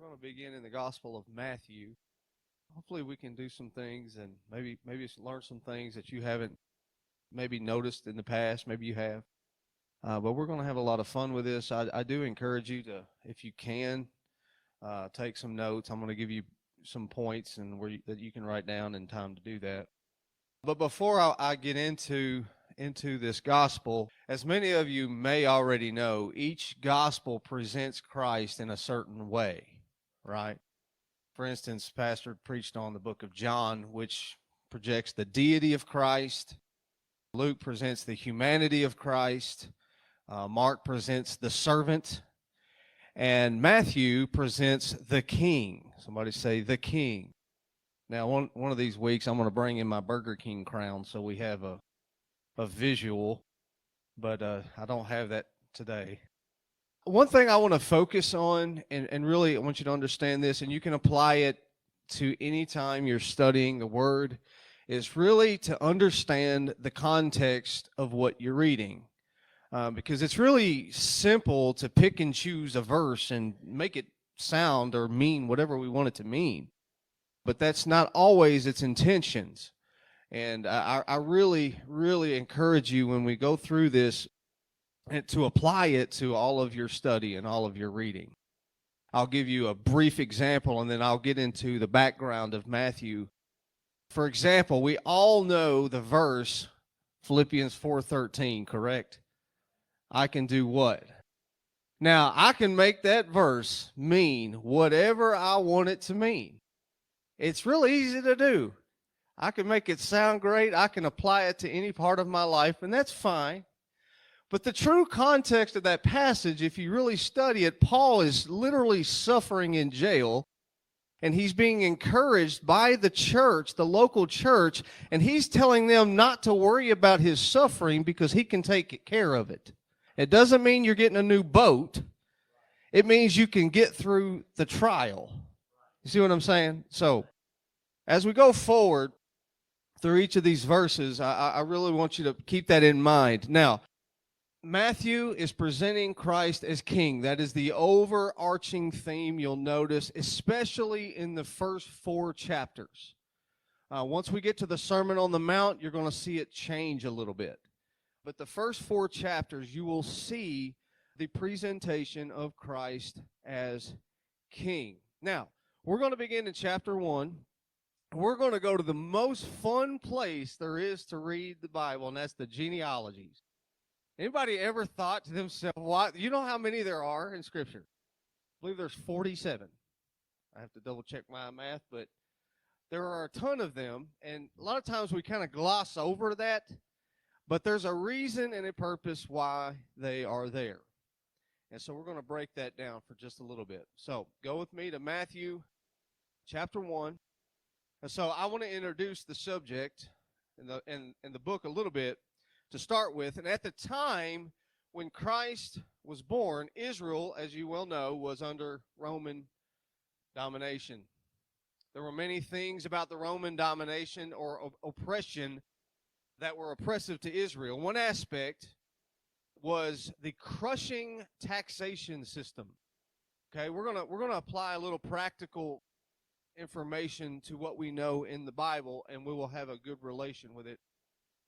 We're going to begin in the Gospel of Matthew. Hopefully, we can do some things and maybe learn some things that you haven't maybe noticed in the past. Maybe you have. But we're going to have a lot of fun with this. I do encourage you to, if you can, take some notes. I'm going to give you some points and that you can write down in time to do that. But before I get into this gospel, as many of you may already know, each gospel presents Christ in a certain way, right? For instance, Pastor preached on the book of John, which projects the deity of Christ. Luke presents the humanity of Christ. Mark presents the servant. And Matthew presents the king. Somebody say the king. Now, one of these weeks, I'm going to bring in my Burger King crown so we have a visual, but I don't have that today. One thing I want to focus on, and really I want you to understand this, and you can apply it to any time you're studying the Word, is really to understand the context of what you're reading. Because it's really simple to pick and choose a verse and make it sound or mean whatever we want it to mean. But that's not always its intentions. And I really, really encourage you when we go through this to apply it to all of your study and all of your reading. I'll give you a brief example, and then I'll get into the background of Matthew. For example, we all know the verse Philippians 4:13, correct? I can do what? Now, I can make that verse mean whatever I want it to mean. It's really easy to do. I can make it sound great. I can apply it to any part of my life, and that's fine. But the true context of that passage, if you really study it, Paul is literally suffering in jail, and he's being encouraged by the church, the local church, and he's telling them not to worry about his suffering because he can take care of it. It doesn't mean you're getting a new boat. It means you can get through the trial. You see what I'm saying? So, as we go forward through each of these verses, I really want you to keep that in mind. Now, Matthew is presenting Christ as king. That is the overarching theme you'll notice, especially in the first 4 chapters. Once we get to the Sermon on the Mount, you're going to see it change a little bit. But the first 4 chapters, you will see the presentation of Christ as king. Now, we're going to begin in chapter 1. We're going to go to the most fun place there is to read the Bible, and that's the genealogies. Anybody ever thought to themselves, what? You know how many there are in Scripture? I believe there's 47. I have to double check my math, but there are a ton of them, and a lot of times we kind of gloss over that, but there's a reason and a purpose why they are there. And so we're going to break that down for just a little bit. So go with me to Matthew chapter 1. And so I want to introduce the subject in the book a little bit to start with. And at the time when Christ was born, Israel, as you well know, was under Roman domination. There were many things about the Roman domination or oppression that were oppressive to Israel. One aspect was the crushing taxation system. Okay, we're gonna apply a little practical information to what we know in the Bible, and we will have a good relation with it.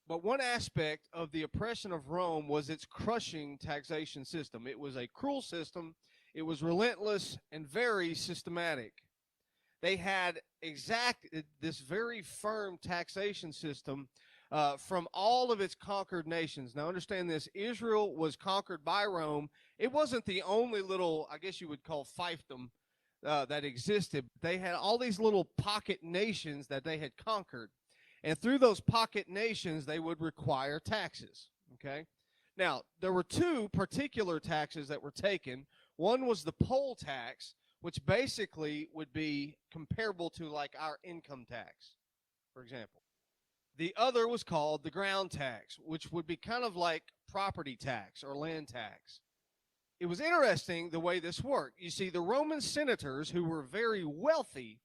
But one aspect of the oppression of Rome was its crushing taxation system. It was a cruel system. It was relentless and very systematic. They had this very firm taxation system from all of its conquered nations. Now understand this, Israel was conquered by Rome. It wasn't the only little, I guess you would call fiefdom, that existed. They had all these little pocket nations that they had conquered. And through those pocket nations, they would require taxes. Okay? Now, there were 2 particular taxes that were taken. One was the poll tax, which basically would be comparable to like our income tax, for example. The other was called the ground tax, which would be kind of like property tax or land tax. It was interesting the way this worked. You see, the Roman senators, who were very wealthy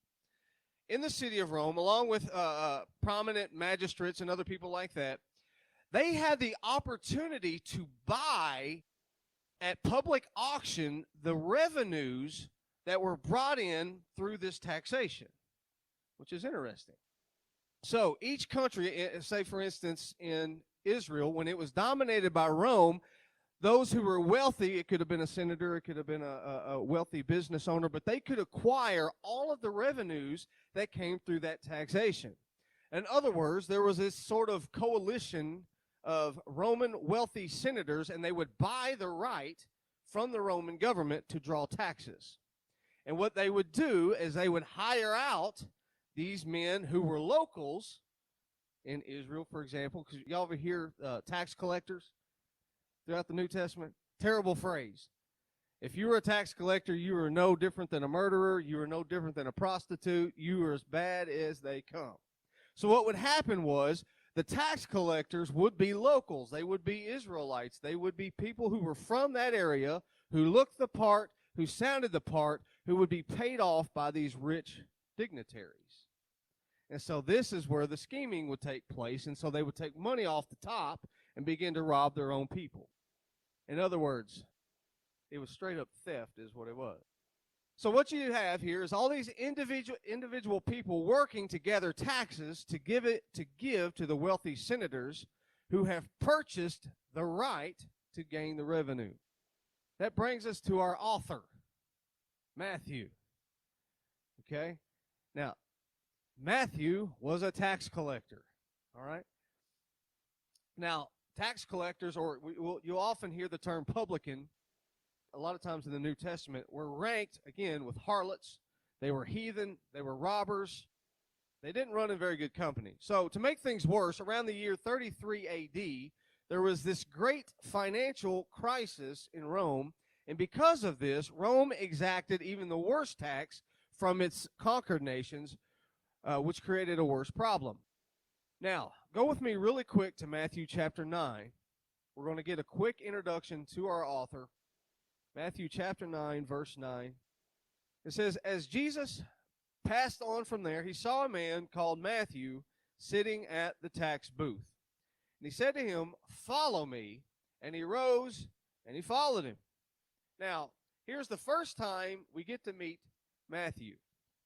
in the city of Rome, along with prominent magistrates and other people like that, they had the opportunity to buy at public auction the revenues that were brought in through this taxation, which is interesting. So each country, say for instance in Israel, when it was dominated by Rome, those who were wealthy, it could have been a senator, it could have been a wealthy business owner, but they could acquire all of the revenues that came through that taxation. In other words, there was this sort of coalition of Roman wealthy senators, and they would buy the right from the Roman government to draw taxes. And what they would do is they would hire out these men who were locals in Israel, for example, because y'all ever hear tax collectors throughout the New Testament? Terrible phrase. If you were a tax collector, you were no different than a murderer. You were no different than a prostitute. You were as bad as they come. So what would happen was the tax collectors would be locals. They would be Israelites. They would be people who were from that area, who looked the part, who sounded the part, who would be paid off by these rich dignitaries. And so this is where the scheming would take place. And so they would take money off the top and begin to rob their own people. In other words, it was straight up theft is what it was. So what you have here is all these individual people working to gather taxes to give to the wealthy senators who have purchased the right to gain the revenue. That brings us to our author, Matthew. Okay? Now, Matthew was a tax collector. All right? Now, tax collectors, or you'll often hear the term publican, a lot of times in the New Testament, were ranked, again, with harlots. They were heathen. They were robbers. They didn't run in very good company. So to make things worse, around the year 33 A.D., there was this great financial crisis in Rome, and because of this, Rome exacted even the worst tax from its conquered nations, which created a worse problem. Now, go with me really quick to Matthew chapter 9. We're going to get a quick introduction to our author. Matthew chapter 9, verse 9. It says, as Jesus passed on from there, he saw a man called Matthew sitting at the tax booth. And he said to him, follow me. And he rose and he followed him. Now, here's the first time we get to meet Matthew,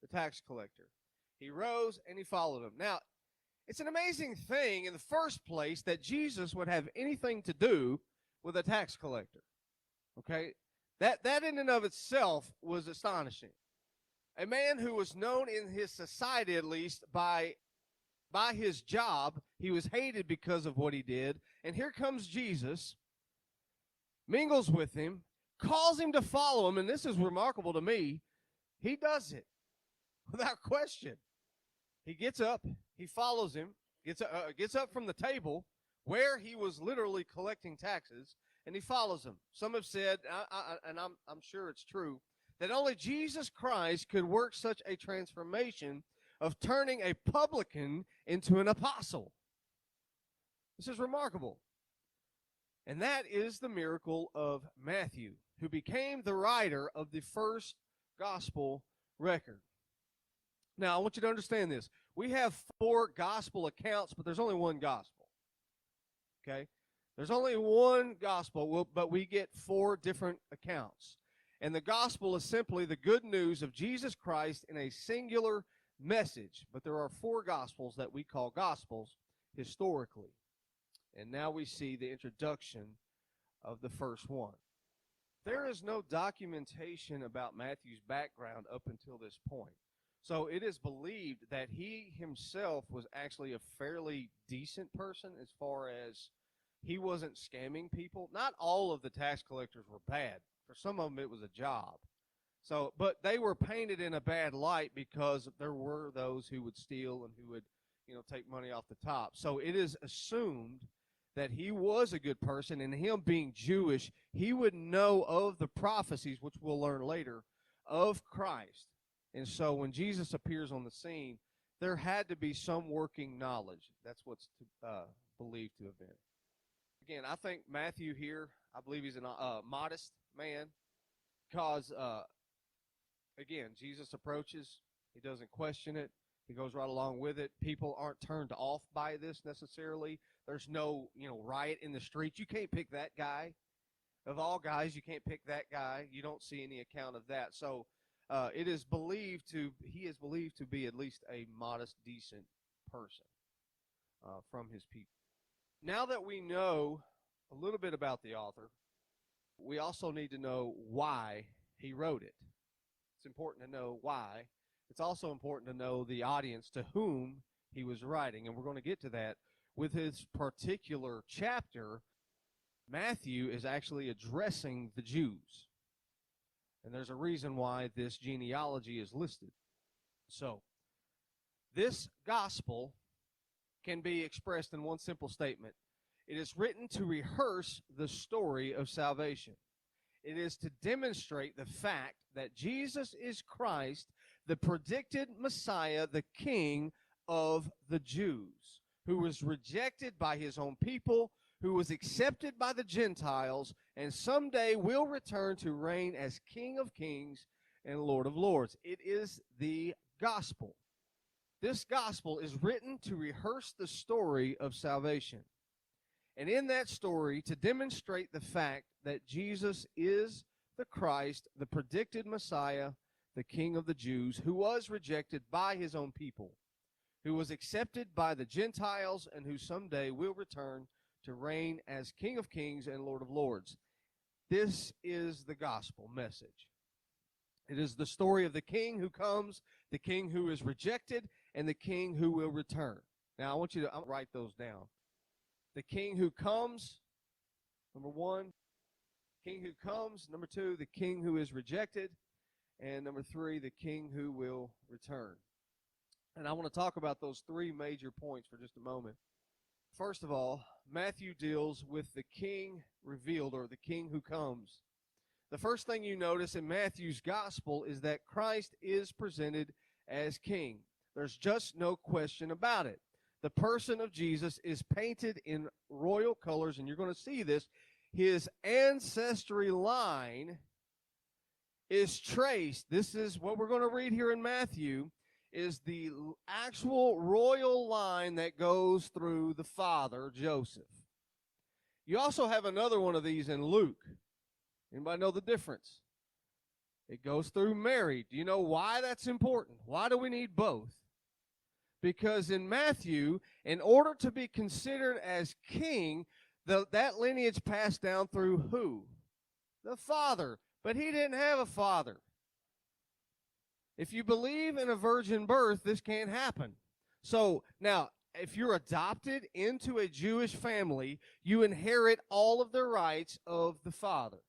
the tax collector. He rose and he followed him. Now, it's an amazing thing in the first place that Jesus would have anything to do with a tax collector. Okay? That in and of itself was astonishing. A man who was known in his society, at least, by his job. He was hated because of what he did. And here comes Jesus, mingles with him, calls him to follow him, and this is remarkable to me. He does it without question. He gets up, he follows him, gets up from the table where he was literally collecting taxes, and he follows him. Some have said, and I'm sure it's true, that only Jesus Christ could work such a transformation of turning a publican into an apostle. This is remarkable. And that is the miracle of Matthew, who became the writer of the first gospel record. Now, I want you to understand this. We have 4 gospel accounts, but there's only one gospel. Okay? There's only one gospel, but we get 4 different accounts. And the gospel is simply the good news of Jesus Christ in a singular message. But there are 4 gospels that we call gospels historically. And now we see the introduction of the first one. There is no documentation about Matthew's background up until this point. So it is believed that he himself was actually a fairly decent person as far as he wasn't scamming people. Not all of the tax collectors were bad. For some of them, it was a job. So, but they were painted in a bad light because there were those who would steal and who would, take money off the top. So it is assumed that he was a good person, and him being Jewish, he would know of the prophecies, which we'll learn later, of Christ. And so when Jesus appears on the scene, there had to be some working knowledge. That's what's believed to have been. Again, I think Matthew here, I believe he's a modest man because, again, Jesus approaches. He doesn't question it. He goes right along with it. People aren't turned off by this necessarily. There's no, riot in the streets. You can't pick that guy. Of all guys, you can't pick that guy. You don't see any account of that. So he is believed to be at least a modest, decent person from his people. Now that we know a little bit about the author, we also need to know why he wrote it. It's important to know why. It's also important to know the audience to whom he was writing, and we're going to get to that. With his particular chapter, Matthew is actually addressing the Jews. And there's a reason why this genealogy is listed. So, this gospel can be expressed in one simple statement. It is written to rehearse the story of salvation. It is to demonstrate the fact that Jesus is Christ, the predicted Messiah, the King of the Jews, who was rejected by his own people, who was accepted by the Gentiles, and someday will return to reign as King of Kings and Lord of Lords. It is the gospel. This gospel is written to rehearse the story of salvation. And in that story, to demonstrate the fact that Jesus is the Christ, the predicted Messiah, the King of the Jews, who was rejected by his own people, who was accepted by the Gentiles, and who someday will return to reign as King of Kings and Lord of Lords. This is the gospel message. It is the story of the King who comes, the King who is rejected, and the King who will return. Now, I want you to write those down. The King who comes, number one. King who comes, number two. The King who is rejected, and number three, the King who will return. And I want to talk about those three major points for just a moment. First of all, Matthew deals with the King revealed, or the King who comes. The first thing you notice in Matthew's gospel is that Christ is presented as King. There's just no question about it. The person of Jesus is painted in royal colors, and you're going to see this. His ancestry line is traced. This is what we're going to read here in Matthew, is the actual royal line that goes through the father, Joseph. You also have another one of these in Luke. Anybody know the difference? It goes through Mary. Do you know why that's important? Why do we need both? Because in Matthew, in order to be considered as king, that lineage passed down through who? The father. But he didn't have a father. If you believe in a virgin birth, this can't happen. So now, if you're adopted into a Jewish family, you inherit all of the rights of the father.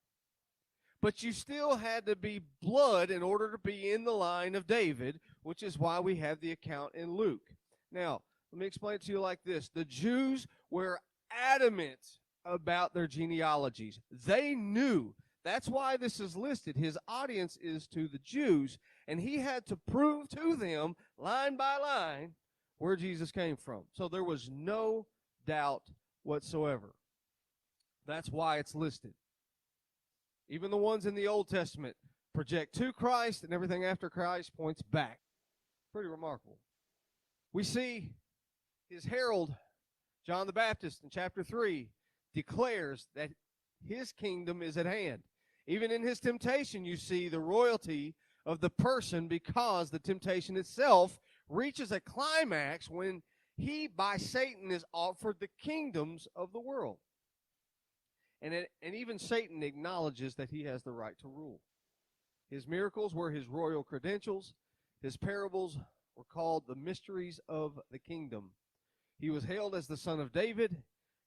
But you still had to be blood in order to be in the line of David, which is why we have the account in Luke. Now, let me explain it to you like this. The Jews were adamant about their genealogies. They knew. That's why this is listed. His audience is to the Jews, and he had to prove to them, line by line, where Jesus came from. So there was no doubt whatsoever. That's why it's listed. Even the ones in the Old Testament project to Christ, and everything after Christ points back. Pretty remarkable. We see his herald, John the Baptist, in chapter 3, declares that his kingdom is at hand. Even in his temptation, you see the royalty of the person, because the temptation itself reaches a climax when he, by Satan, is offered the kingdoms of the world. And even Satan acknowledges that he has the right to rule. His miracles were his royal credentials. His parables were called the mysteries of the kingdom. He was hailed as the son of David,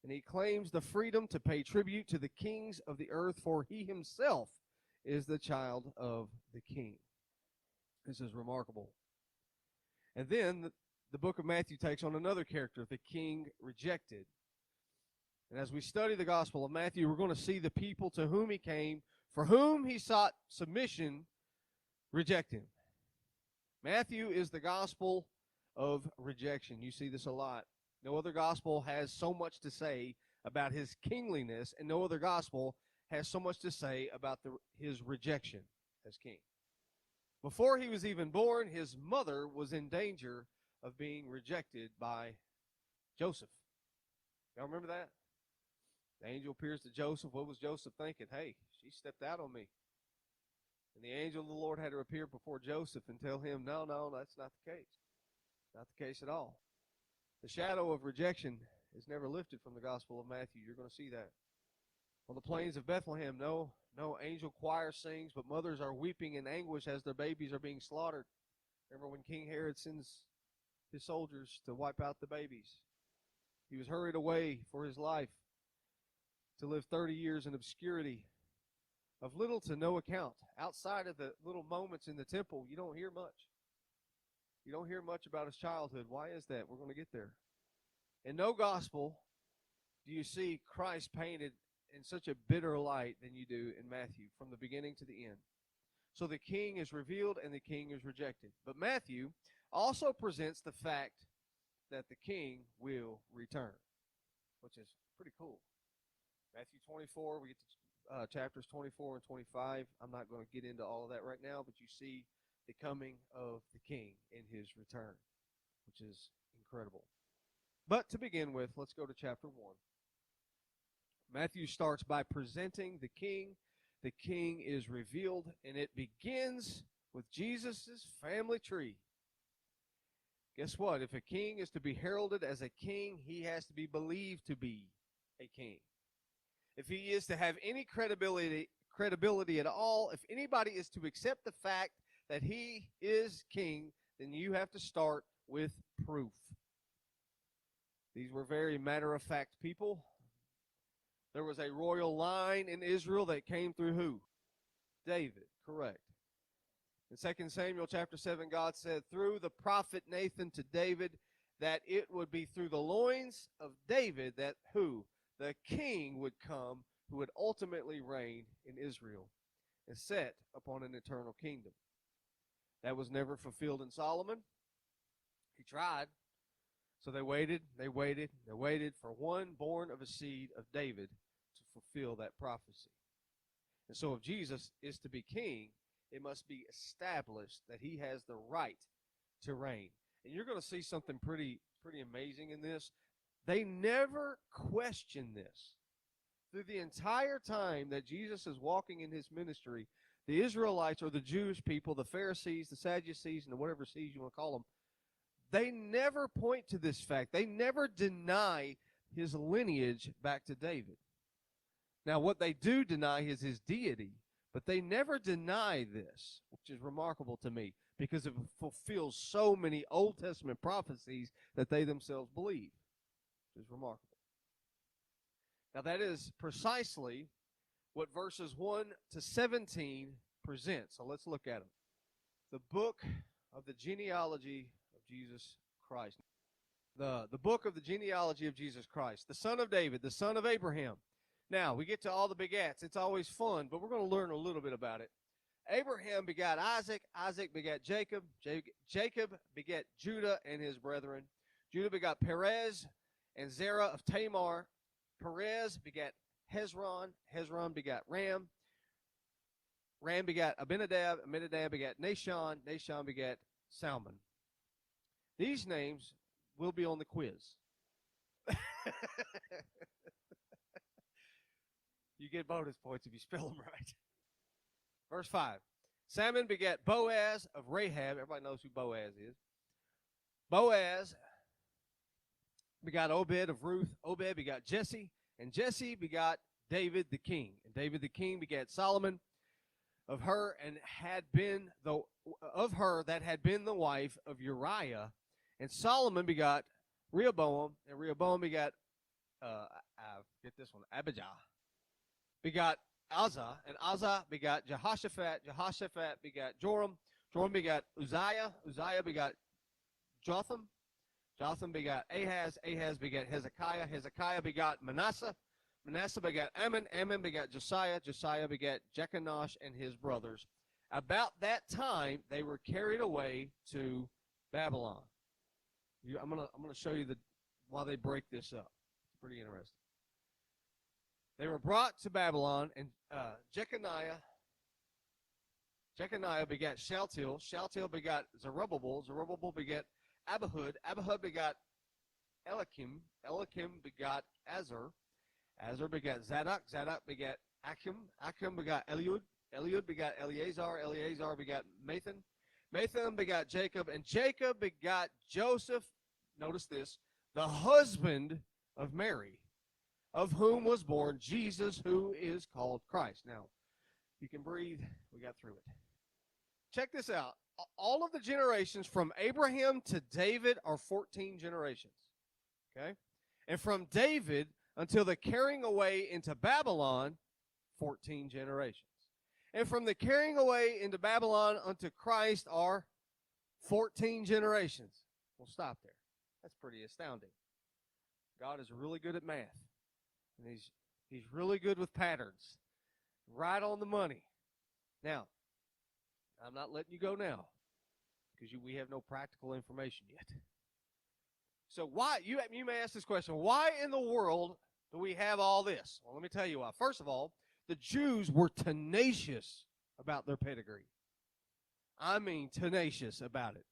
and he claims the freedom to pay tribute to the kings of the earth, for he himself is the child of the king. This is remarkable. And then the book of Matthew takes on another character, the king rejected. And as we study the Gospel of Matthew, we're going to see the people to whom he came, for whom he sought submission, reject him. Matthew is the gospel of rejection. You see this a lot. No other gospel has so much to say about his kingliness, and no other gospel has so much to say about his rejection as king. Before he was even born, his mother was in danger of being rejected by Joseph. Y'all remember that? The angel appears to Joseph. What was Joseph thinking? Hey, she stepped out on me. And the angel of the Lord had to appear before Joseph and tell him, no, that's not the case. Not the case at all. The shadow of rejection is never lifted from the Gospel of Matthew. You're going to see that. On the plains of Bethlehem, no angel choir sings, but mothers are weeping in anguish as their babies are being slaughtered. Remember when King Herod sends his soldiers to wipe out the babies? He was hurried away for his life to live 30 years in obscurity of little to no account. Outside of the little moments in the temple, you don't hear much. You don't hear much about his childhood. Why is that? We're going to get there. In no gospel do you see Christ painted in such a bitter light than you do in Matthew, from the beginning to the end. So the king is revealed and the king is rejected. But Matthew also presents the fact that the king will return, which is pretty cool. Matthew 24, we get to chapters 24 and 25. I'm not going to get into all of that right now, but you see the coming of the king in his return, which is incredible. But to begin with, let's go to chapter 1. Matthew starts by presenting the king. The king is revealed, and it begins with Jesus' family tree. Guess what? If a king is to be heralded as a king, he has to be believed to be a king. If he is to have any credibility at all, if anybody is to accept the fact that he is king, then you have to start with proof. These were very matter-of-fact people. There was a royal line in Israel that came through who? David, correct. In 2 Samuel chapter 7, God said through the prophet Nathan to David that it would be through the loins of David that who? The king would come who would ultimately reign in Israel and set upon an eternal kingdom. That was never fulfilled in Solomon. He tried. So they waited for one born of a seed of David to fulfill that prophecy. And so if Jesus is to be king, it must be established that he has the right to reign. And you're going to see something pretty amazing in this. They never question this. Through the entire time that Jesus is walking in his ministry, the Israelites, or the Jewish people, the Pharisees, the Sadducees, and whatever C's you want to call them, they never point to this fact. They never deny his lineage back to David. Now, what they do deny is his deity, but they never deny this, which is remarkable to me, because it fulfills so many Old Testament prophecies that they themselves believe, which is remarkable. Now, that is precisely what verses 1 to 17 present. So let's look at them. The book of the genealogy of Jesus Christ. The book of the genealogy of Jesus Christ, the son of David, the son of Abraham. Now, we get to all the begats. It's always fun, but we're going to learn a little bit about it. Abraham begat Isaac. Isaac begat Jacob. Jacob begat Judah and his brethren. Judah begat Perez and Zerah of Tamar. Perez begat Hezron. Hezron begat Ram. Ram begat Abinadab. Abinadab begat Nahshon. Nahshon begat Salmon. These names will be on the quiz. You get bonus points if you spell them right. Verse 5. Salmon begat Boaz of Rahab. Everybody knows who Boaz is. Boaz begot Obed of Ruth. Obed begot Jesse. And Jesse begot David the king. And David the king begat Solomon of her that had been the wife of Uriah. And Solomon begot Rehoboam. And Rehoboam begot Abijah. Begot Uzzah, and Uzzah begot Jehoshaphat. Jehoshaphat begot Joram. Joram begot Uzziah. Uzziah begot Jotham. Jotham begot Ahaz. Ahaz begot Hezekiah. Hezekiah begot Manasseh. Manasseh begot Ammon. Ammon begot Josiah. Josiah begot Jeconiah and his brothers. About that time, they were carried away to Babylon. I'm gonna show you why they break this up. It's pretty interesting. They were brought to Babylon, and Jeconiah begat Shealtiel. Shealtiel begot Zerubbabel. Zerubbabel begat Abihud. Abihud begot Eliakim. Eliakim begot Azar. Azar begat Zadok. Zadok begat Achim. Achim begot Eliud. Eliud begot Eleazar. Eleazar begot Mathan. Mathan begot Jacob. And Jacob begot Joseph. Notice this, the husband of Mary, of whom was born Jesus, who is called Christ. Now, you can breathe. We got through it. Check this out. All of the generations from Abraham to David are 14 generations. Okay? And from David until the carrying away into Babylon, 14 generations. And from the carrying away into Babylon unto Christ are 14 generations. We'll stop there. That's pretty astounding. God is really good at math. And he's really good with patterns. Right on the money. Now, I'm not letting you go now because we have no practical information yet. So why, you may ask this question, why in the world do we have all this? Well, let me tell you why. First of all, the Jews were tenacious about their pedigree. I mean tenacious about it.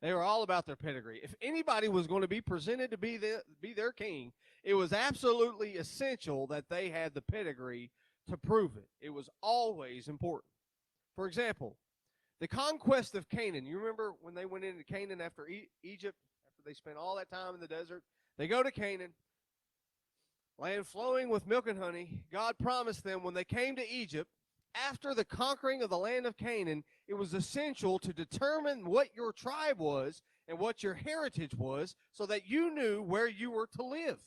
They were all about their pedigree. If anybody was going to be presented to be their king, it was absolutely essential that they had the pedigree to prove it. It was always important. For example, the conquest of Canaan. You remember when they went into Canaan after Egypt, after they spent all that time in the desert? They go to Canaan, land flowing with milk and honey. God promised them when they came to Egypt, after the conquering of the land of Canaan, it was essential to determine what your tribe was and what your heritage was so that you knew where you were to live.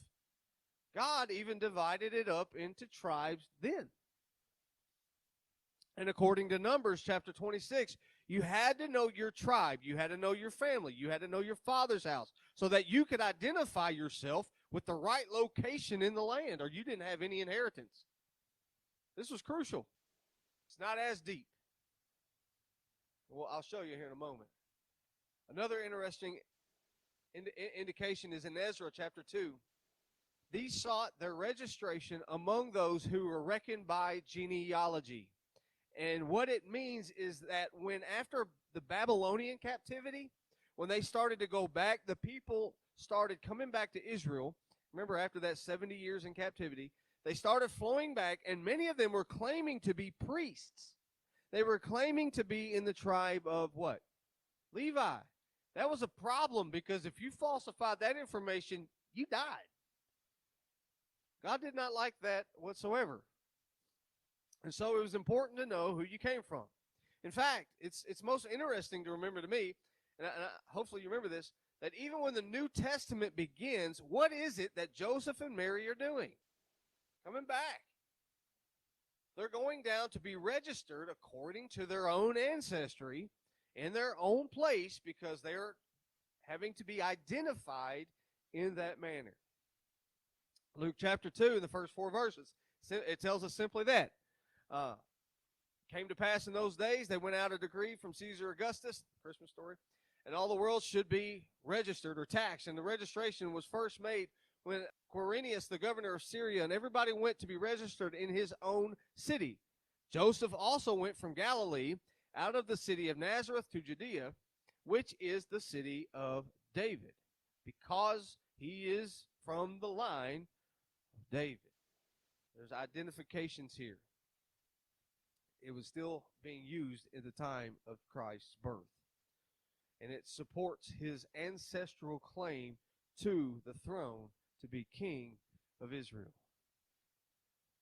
God even divided it up into tribes then. And according to Numbers chapter 26, you had to know your tribe. You had to know your family. You had to know your father's house so that you could identify yourself with the right location in the land, or you didn't have any inheritance. This was crucial. It's not as deep. Well, I'll show you here in a moment. Another interesting indication is in Ezra chapter 2. These sought their registration among those who were reckoned by genealogy. And what it means is that when after the Babylonian captivity, when they started to go back, the people started coming back to Israel. Remember, after that 70 years in captivity, they started flowing back, and many of them were claiming to be priests. They were claiming to be in the tribe of what? Levi. That was a problem because if you falsified that information, you died. God did not like that whatsoever. And so it was important to know who you came from. In fact, it's most interesting to remember to me, and hopefully you remember this, that even when the New Testament begins, what is it that Joseph and Mary are doing? Coming back. They're going down to be registered according to their own ancestry in their own place because they're having to be identified in that manner. Luke chapter 2, in the first 4 verses, it tells us simply that. Came to pass in those days, they went out a decree from Caesar Augustus, Christmas story, and all the world should be registered or taxed. And the registration was first made when Quirinius, the governor of Syria, and everybody went to be registered in his own city. Joseph also went from Galilee out of the city of Nazareth to Judea, which is the city of David, because he is from the line of David. There's identifications here. It was still being used at the time of Christ's birth. And it supports his ancestral claim to the throne to be king of Israel.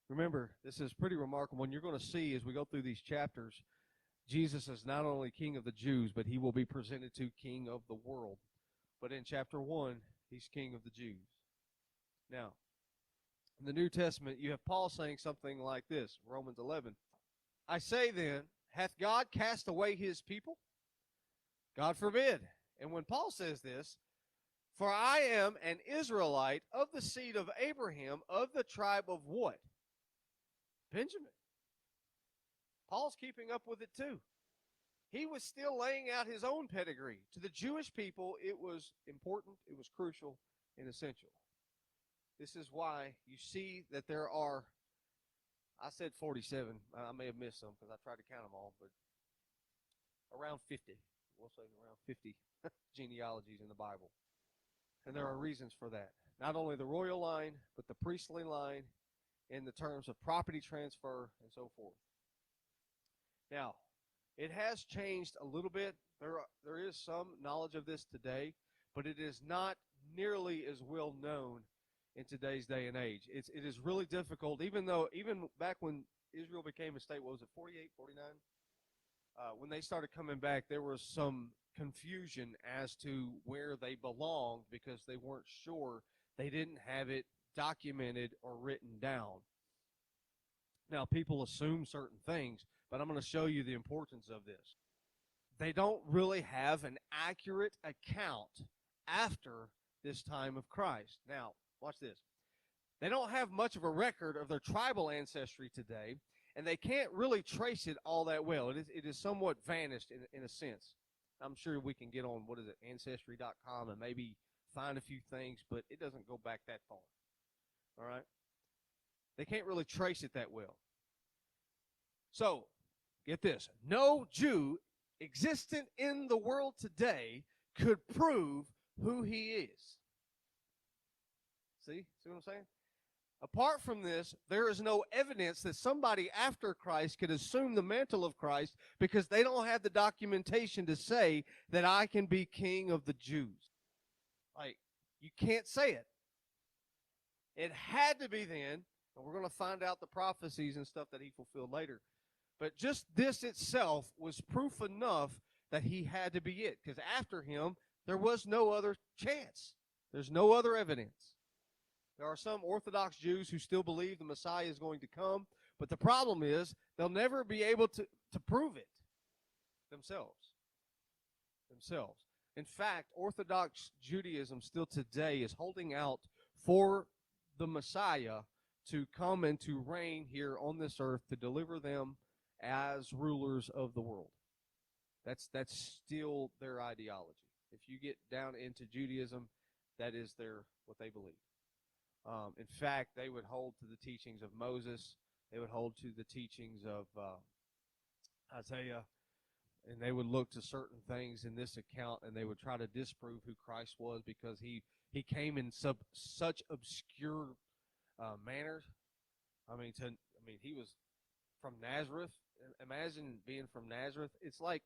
Remember, this is pretty remarkable. And you're going to see as we go through these chapters, Jesus is not only king of the Jews, but he will be presented to king of the world. But in chapter 1, he's king of the Jews. Now, in the New Testament, you have Paul saying something like this, Romans 11. I say then, hath God cast away his people? God forbid. And when Paul says this, for I am an Israelite of the seed of Abraham, of the tribe of what? Benjamin. Paul's keeping up with it too. He was still laying out his own pedigree. To the Jewish people, it was important, it was crucial, and essential. This is why you see that there are, I said 47. I may have missed some because I tried to count them all, but around 50. We'll say around 50 genealogies in the Bible. And there are reasons for that. Not only the royal line, but the priestly line in the terms of property transfer and so forth. Now, it has changed a little bit. There is some knowledge of this today, but it is not nearly as well known in today's day and age. It is really difficult, even back when Israel became a state, what was it, 48, 49? When they started coming back, there was some confusion as to where they belonged because they weren't sure. They didn't have it documented or written down. Now, people assume certain things, but I'm going to show you the importance of this. They don't really have an accurate account after this time of Christ. Now, watch this. They don't have much of a record of their tribal ancestry today, and they can't really trace it all that well. It is somewhat vanished in a sense. I'm sure we can get on, Ancestry.com and maybe find a few things, but it doesn't go back that far. All right? They can't really trace it that well. So, get this. No Jew existent in the world today could prove who he is. See what I'm saying? Apart from this, there is no evidence that somebody after Christ could assume the mantle of Christ because they don't have the documentation to say that I can be king of the Jews. Like, you can't say it. It had to be then, and we're going to find out the prophecies and stuff that he fulfilled later. But just this itself was proof enough that he had to be it, because after him, there was no other chance. There's no other evidence. There are some Orthodox Jews who still believe the Messiah is going to come, but the problem is they'll never be able to prove it themselves. In fact, Orthodox Judaism still today is holding out for the Messiah to come and to reign here on this earth to deliver them as rulers of the world. That's still their ideology. If you get down into Judaism, that is what they believe. In fact, they would hold to the teachings of Moses. They would hold to the teachings of Isaiah. And they would look to certain things in this account, and they would try to disprove who Christ was because he came in such obscure manners. He was from Nazareth. Imagine being from Nazareth. It's like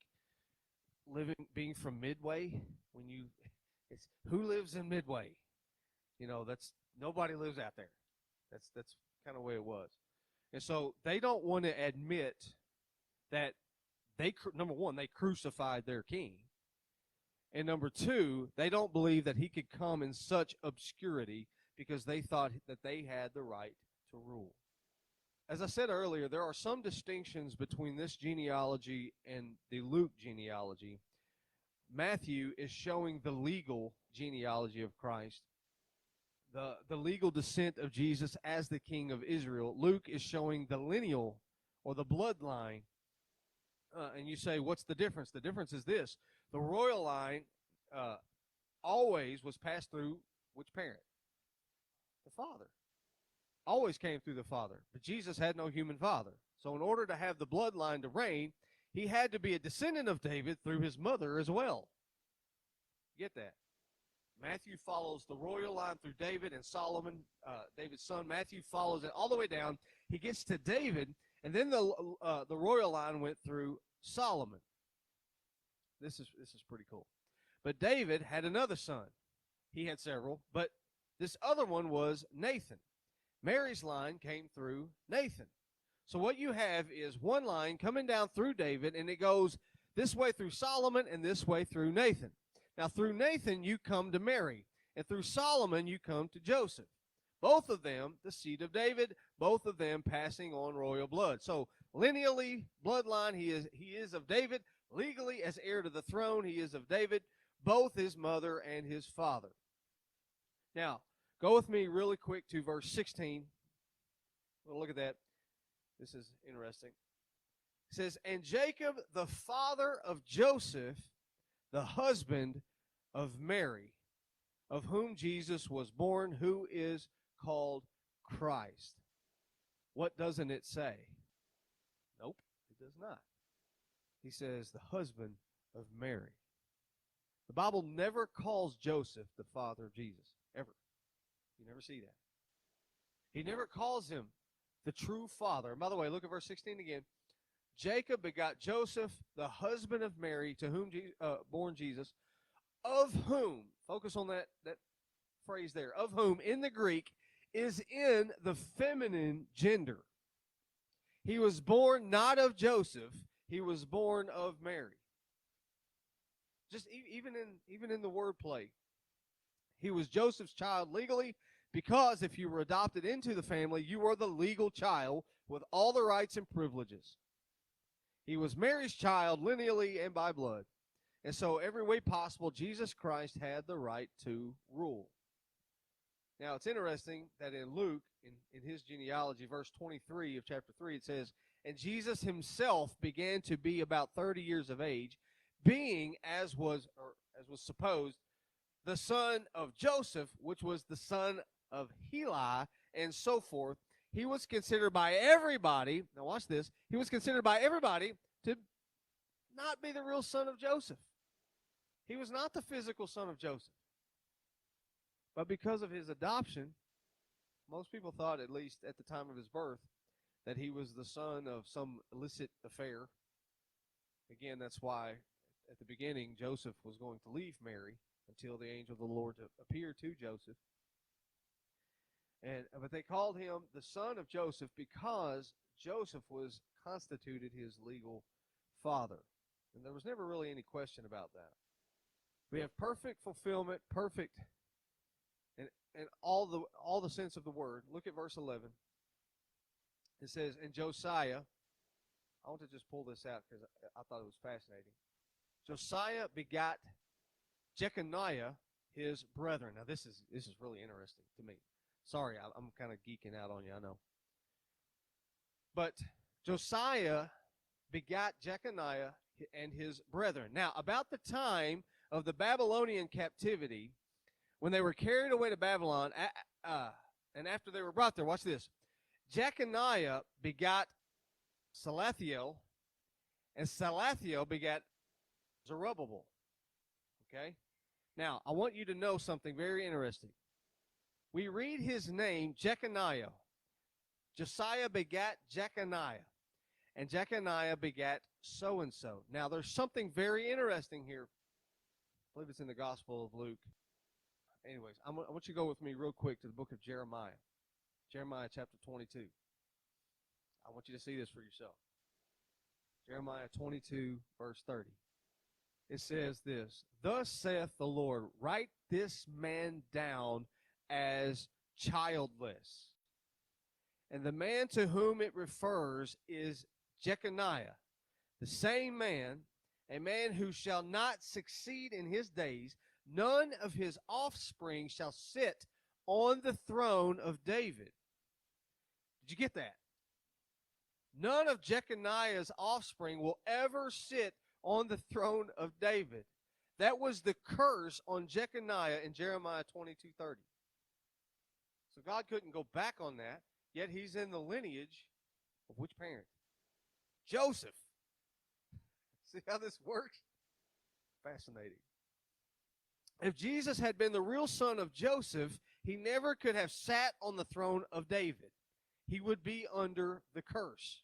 being from Midway. Who lives in Midway? That's nobody lives out there. That's kind of the way it was. And so they don't want to admit that number one, they crucified their king. And number two, they don't believe that he could come in such obscurity because they thought that they had the right to rule. As I said earlier, there are some distinctions between this genealogy and the Luke genealogy. Matthew is showing the legal genealogy of Christ, the legal descent of Jesus as the King of Israel. Luke is showing the lineal or the bloodline. And you say, what's the difference? The difference is this. The royal line always was passed through which parent? The father. Always came through the father. But Jesus had no human father. So in order to have the bloodline to reign, he had to be a descendant of David through his mother as well. Get that? Matthew follows the royal line through David and Solomon, David's son. Matthew follows it all the way down. He gets to David, and then the royal line went through Solomon. This is pretty cool. But David had another son. He had several, but this other one was Nathan. Mary's line came through Nathan. So what you have is one line coming down through David, and it goes this way through Solomon and this way through Nathan. Now, through Nathan, you come to Mary, and through Solomon, you come to Joseph. Both of them, the seed of David, both of them passing on royal blood. So, lineally, bloodline, he is of David. Legally, as heir to the throne, he is of David, both his mother and his father. Now, go with me really quick to verse 16. We'll look at that. This is interesting. It says, and Jacob, the father of Joseph, the husband of Mary, of whom Jesus was born, who is called Christ. What doesn't it say? Nope, it does not. He says the husband of Mary. The Bible never calls Joseph the father of Jesus, ever. You never see that. He never calls him the true father. And by the way, look at verse 16 again. Jacob begot Joseph, the husband of Mary, to whom born Jesus, of whom, focus on that phrase there, of whom in the Greek is in the feminine gender. He was born not of Joseph, he was born of Mary. Just even in the wordplay, he was Joseph's child legally, because if you were adopted into the family, you were the legal child with all the rights and privileges. He was Mary's child lineally and by blood. And so every way possible, Jesus Christ had the right to rule. Now, it's interesting that in Luke, in his genealogy, verse 23 of chapter 3, it says, "And Jesus himself began to be about 30 years of age, being, as was supposed, the son of Joseph, which was the son of Heli, and so forth. He was considered by everybody," now watch this, he was considered by everybody to not be the real son of Joseph. He was not the physical son of Joseph. But because of his adoption, most people thought, at least at the time of his birth, that he was the son of some illicit affair. Again, that's why at the beginning Joseph was going to leave Mary until the angel of the Lord appeared to Joseph. But they called him the son of Joseph because Joseph was constituted his legal father. And there was never really any question about that. We have perfect fulfillment, perfect and all the sense of the word. Look at verse 11. It says, "And Josiah," I want to just pull this out because I thought it was fascinating. "Josiah begot Jeconiah, his brethren." Now this is really interesting to me. Sorry, I'm kind of geeking out on you, I know. But Josiah begot Jeconiah and his brethren. Now, about the time of the Babylonian captivity, when they were carried away to Babylon, and after they were brought there, watch this. Jeconiah begot Salathiel, and Salathiel begot Zerubbabel. Okay? Now, I want you to know something very interesting. We read his name, Jeconiah. Josiah begat Jeconiah, and Jeconiah begat so-and-so. Now, there's something very interesting here. I believe it's in the Gospel of Luke. Anyways, I want you to go with me real quick to the book of Jeremiah. Jeremiah chapter 22. I want you to see this for yourself. Jeremiah 22, verse 30. It says this, "Thus saith the Lord, write this man down as childless." And the man to whom it refers is Jeconiah, the same man, a man who shall not succeed in his days. None of his offspring shall sit on the throne of David. Did you get that? None of Jeconiah's offspring will ever sit on the throne of David. That was the curse on Jeconiah in Jeremiah 22:30. So God couldn't go back on that, yet he's in the lineage of which parent? Joseph. See how this works? Fascinating. If Jesus had been the real son of Joseph, he never could have sat on the throne of David. He would be under the curse.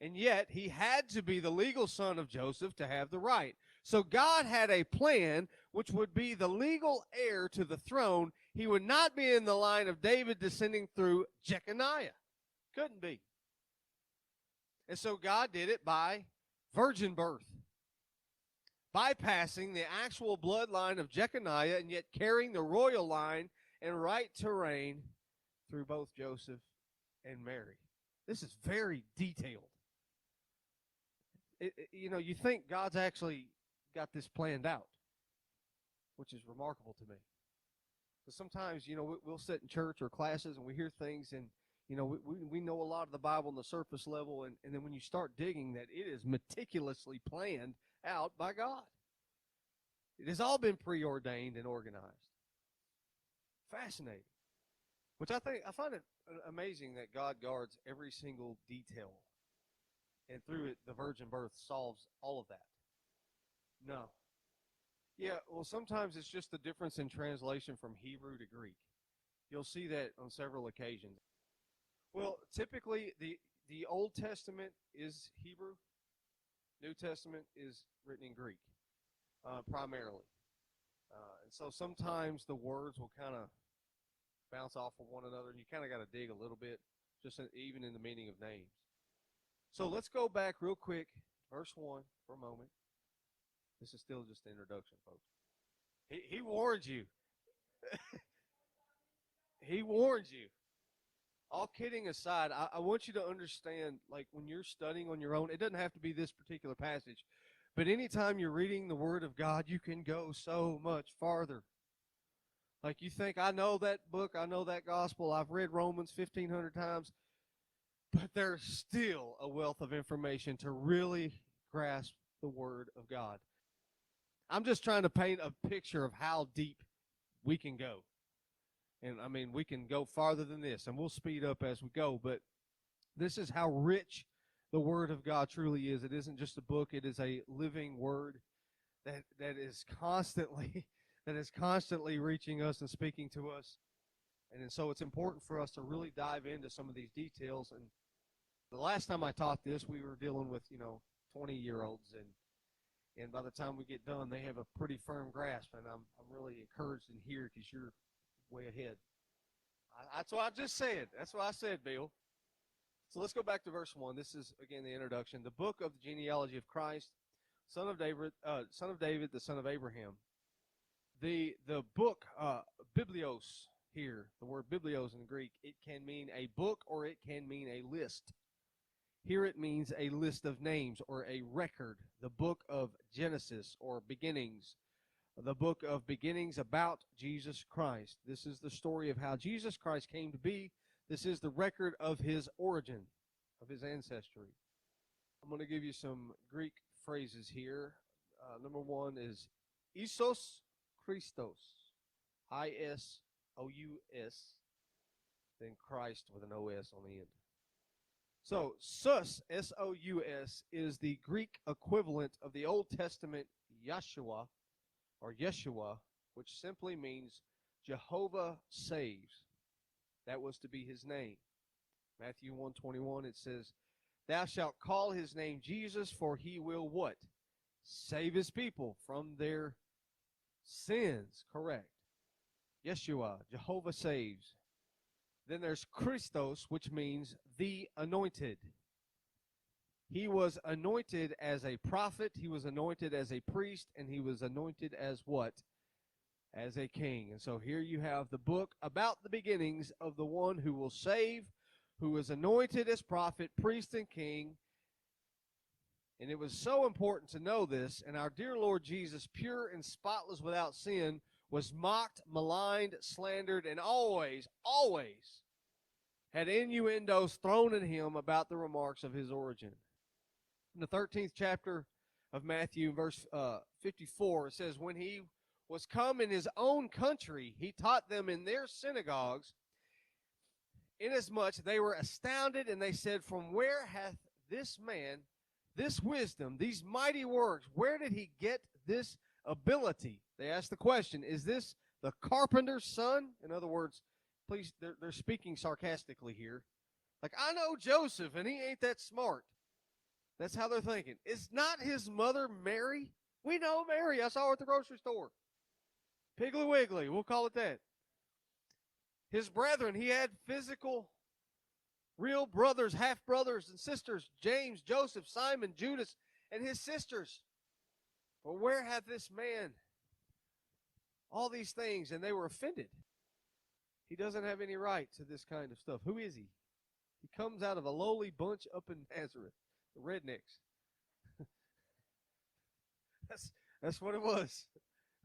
And yet, he had to be the legal son of Joseph to have the right. So God had a plan which would be the legal heir to the throne. He would not be in the line of David descending through Jeconiah. Couldn't be. And so God did it by virgin birth, bypassing the actual bloodline of Jeconiah and yet carrying the royal line and right to reign through both Joseph and Mary. This is very detailed. You think God's actually got this planned out, which is remarkable to me. Because sometimes, we'll sit in church or classes and we hear things and, we know a lot of the Bible on the surface level. And then when you start digging that, it is meticulously planned out by God. It has all been preordained and organized. Fascinating. Which I find it amazing that God guards every single detail. And through it, the virgin birth solves all of that. No. Yeah, well, sometimes it's just the difference in translation from Hebrew to Greek. You'll see that on several occasions. Well, typically, the the Old Testament is Hebrew. New Testament is written in Greek, primarily. And so sometimes the words will kind of bounce off of one another, and you kind of got to dig a little bit, even in the meaning of names. So let's go back real quick, verse 1 for a moment. This is still just the introduction, folks. He warned you. He warned you. All kidding aside, I want you to understand, like, when you're studying on your own, it doesn't have to be this particular passage, but anytime you're reading the Word of God, you can go so much farther. Like, you think, I know that book, I know that gospel, I've read Romans 1,500 times, but there's still a wealth of information to really grasp the Word of God. I'm just trying to paint a picture of how deep we can go. And, I mean, we can go farther than this, and we'll speed up as we go, but this is how rich the Word of God truly is. It isn't just a book. It is a living Word that is constantly reaching us and speaking to us. And so it's important for us to really dive into some of these details. And the last time I taught this, we were dealing with, 20-year-olds, and by the time we get done, they have a pretty firm grasp, and I'm really encouraged in here because you're way ahead. That's what I just said. That's what I said, Bill. So let's go back to verse 1. This is, again, the introduction. The book of the genealogy of Christ, son of David, the son of Abraham. The book, biblios here, the word biblios in Greek, it can mean a book or it can mean a list. Here it means a list of names or a record, the book of Genesis or beginnings, the book of beginnings about Jesus Christ. This is the story of how Jesus Christ came to be. This is the record of his origin, of his ancestry. I'm going to give you some Greek phrases here. Number one is Isos Christos, I-S-O-U-S, then Christ with an O-S on the end. So, Sus, S-O-U-S, is the Greek equivalent of the Old Testament Yeshua, or Yeshua, which simply means Jehovah saves. That was to be his name. Matthew 1:21, it says, Thou shalt call his name Jesus, for he will what? Save his people from their sins. Correct. Yeshua, Jehovah saves. Then there's Christos, which means the anointed. He was anointed as a prophet, he was anointed as a priest, and he was anointed as what? As a king. And so here you have the book about the beginnings of the one who will save, who was anointed as prophet, priest, and king. And it was so important to know this, and our dear Lord Jesus, pure and spotless without sin, was mocked, maligned, slandered, and always had innuendos thrown at him about the remarks of his origin. In the 13th chapter of Matthew, verse 54, it says, When he was come in his own country, he taught them in their synagogues, inasmuch they were astounded, and they said, From where hath this man this wisdom, these mighty works? Where did he get this ability? They asked the question, is this the carpenter's son? In other words, please, they're speaking sarcastically here. Like, I know Joseph, and he ain't that smart. That's how they're thinking. Is not his mother Mary? We know Mary. I saw her at the grocery store. Piggly Wiggly, we'll call it that. His brethren, he had physical, real brothers, half-brothers and sisters, James, Joseph, Simon, Judas, and his sisters. But where hath this man all these things? And they were offended. He doesn't have any right to this kind of stuff. Who is he? He comes out of a lowly bunch up in Nazareth, the rednecks. That's what it was.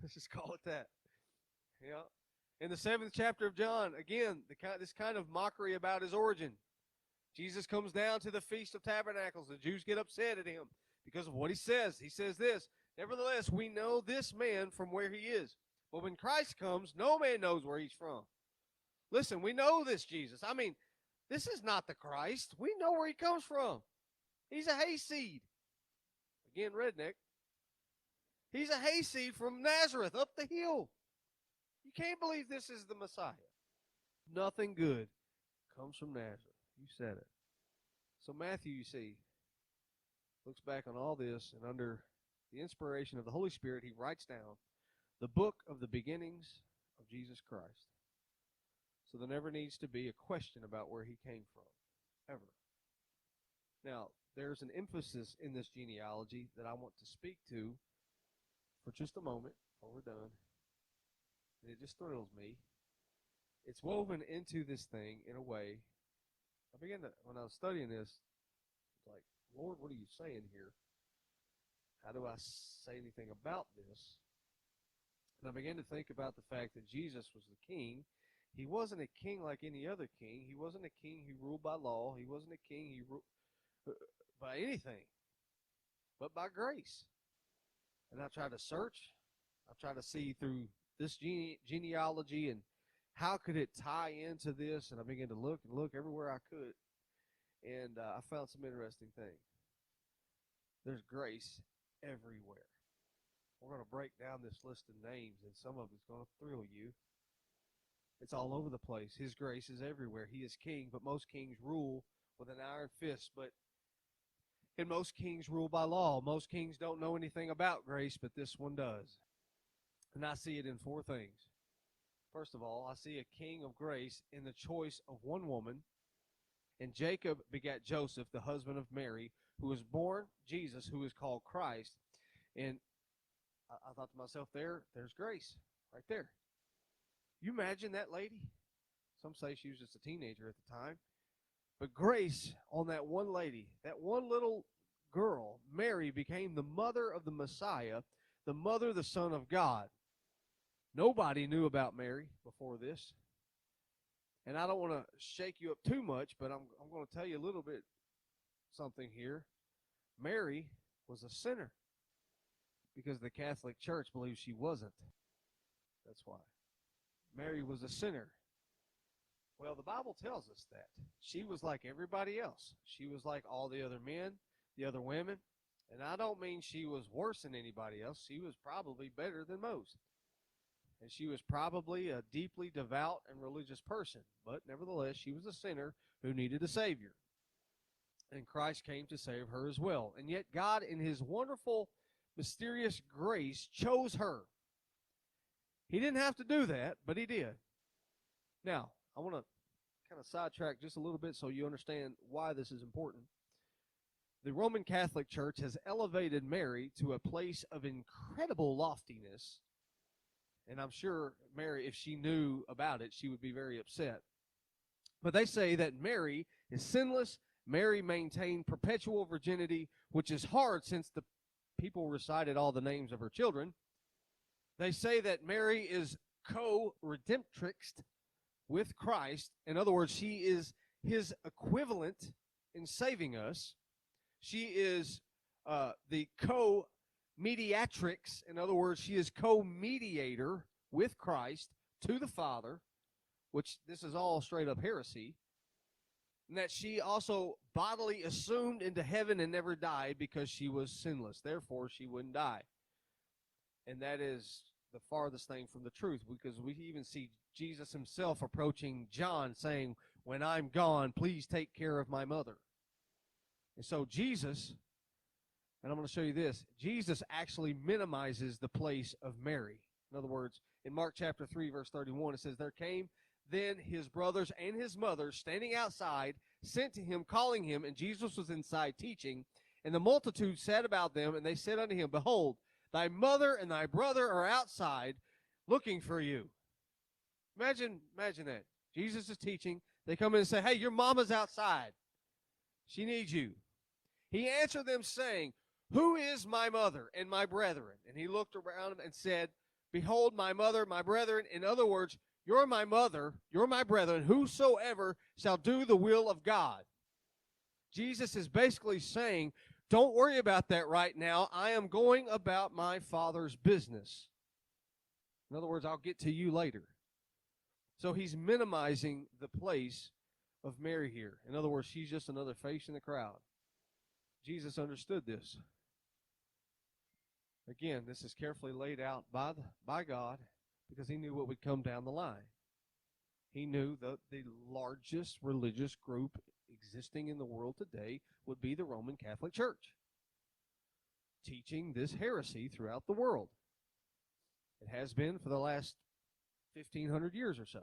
Let's just call it that. Yeah. In the 7th chapter of John, again, this kind of mockery about his origin. Jesus comes down to the Feast of Tabernacles. The Jews get upset at him because of what he says. He says this, Nevertheless, we know this man from where he is. But when Christ comes, no man knows where he's from. Listen, we know this Jesus. I mean, this is not the Christ. We know where he comes from. He's a hayseed. Again, redneck. He's a hayseed from Nazareth, up the hill. You can't believe this is the Messiah. Nothing good comes from Nazareth. You said it. So Matthew, you see, looks back on all this, and under the inspiration of the Holy Spirit, he writes down the book of the beginnings of Jesus Christ. So there never needs to be a question about where he came from, ever. Now, there's an emphasis in this genealogy that I want to speak to for just a moment before we're done. And it just thrills me. It's woven into this thing in a way. When I was studying this, it's like, Lord, what are you saying here? How do I say anything about this? And I began to think about the fact that Jesus was the king. He wasn't a king like any other king. He wasn't a king who ruled by law. He wasn't a king who ruled by anything, but by grace. And I tried to search. I tried to see through this genealogy and how could it tie into this. And I began to look and look everywhere I could. And I found some interesting things. There's grace everywhere. We're going to break down this list of names, and some of it's going to thrill you. It's all over the place. His grace is everywhere. He is king, but most kings rule with an iron fist. And most kings rule by law. Most kings don't know anything about grace, but this one does. And I see it in four things. First of all, I see a king of grace in the choice of one woman. And Jacob begat Joseph, the husband of Mary, who was born Jesus, who is called Christ. And I thought to myself, there's grace right there. You imagine that lady? Some say she was just a teenager at the time. But grace on that one lady, that one little girl, Mary, became the mother of the Messiah, the mother of the Son of God. Nobody knew about Mary before this. And I don't want to shake you up too much, but I'm going to tell you a little bit something here. Mary was a sinner because the Catholic Church believes she wasn't. That's why. Mary was a sinner. Well, the Bible tells us that. She was like everybody else. She was like all the other men, the other women. And I don't mean she was worse than anybody else. She was probably better than most. And she was probably a deeply devout and religious person. But nevertheless, she was a sinner who needed a Savior. And Christ came to save her as well. And yet God, in his wonderful, mysterious grace, chose her. He didn't have to do that, but he did. Now, I want to kind of sidetrack just a little bit so you understand why this is important. The Roman Catholic Church has elevated Mary to a place of incredible loftiness. And I'm sure Mary, if she knew about it, she would be very upset. But they say that Mary is sinless. Mary maintained perpetual virginity, which is hard since the people recited all the names of her children. They say that Mary is co-redemptrix with Christ. In other words, she is his equivalent in saving us. She is the co-mediatrix. In other words, she is co-mediator with Christ to the Father, which this is all straight up heresy. And that she also bodily assumed into heaven and never died because she was sinless. Therefore, she wouldn't die. And that is the farthest thing from the truth, because we even see Jesus himself approaching John saying, when I'm gone, please take care of my mother. And so Jesus, and I'm going to show you this, Jesus actually minimizes the place of Mary. In other words, in Mark chapter 3, verse 31, it says, there came then his brothers and his mother standing outside, sent to him, calling him, and Jesus was inside teaching. And the multitude sat about them, and they said unto him, behold, thy mother and thy brother are outside looking for you. Imagine that. Jesus is teaching. They come in and say, hey, your mama's outside. She needs you. He answered them saying, who is my mother and my brethren? And he looked around and said, behold, my mother, my brethren. In other words, you're my mother, you're my brethren, whosoever shall do the will of God. Jesus is basically saying, don't worry about that right now. I am going about my Father's business. In other words, I'll get to you later. So he's minimizing the place of Mary here. In other words, she's just another face in the crowd. Jesus understood this. Again, this is carefully laid out by God because he knew what would come down the line. He knew that the largest religious group existing in the world today would be the Roman Catholic Church, teaching this heresy throughout the world. It has been for the last 1,500 years or so.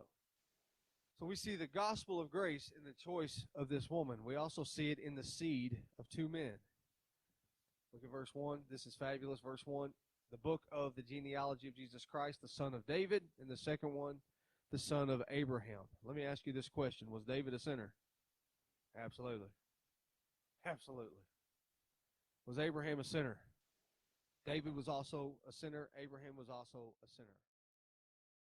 So we see the gospel of grace in the choice of this woman. We also see it in the seed of two men. Look at verse 1. This is fabulous. Verse 1, the book of the genealogy of Jesus Christ, the son of David, and the second one, the son of Abraham. Let me ask you this question. Was David a sinner? Absolutely. Absolutely. Was Abraham a sinner? David was also a sinner. Abraham was also a sinner.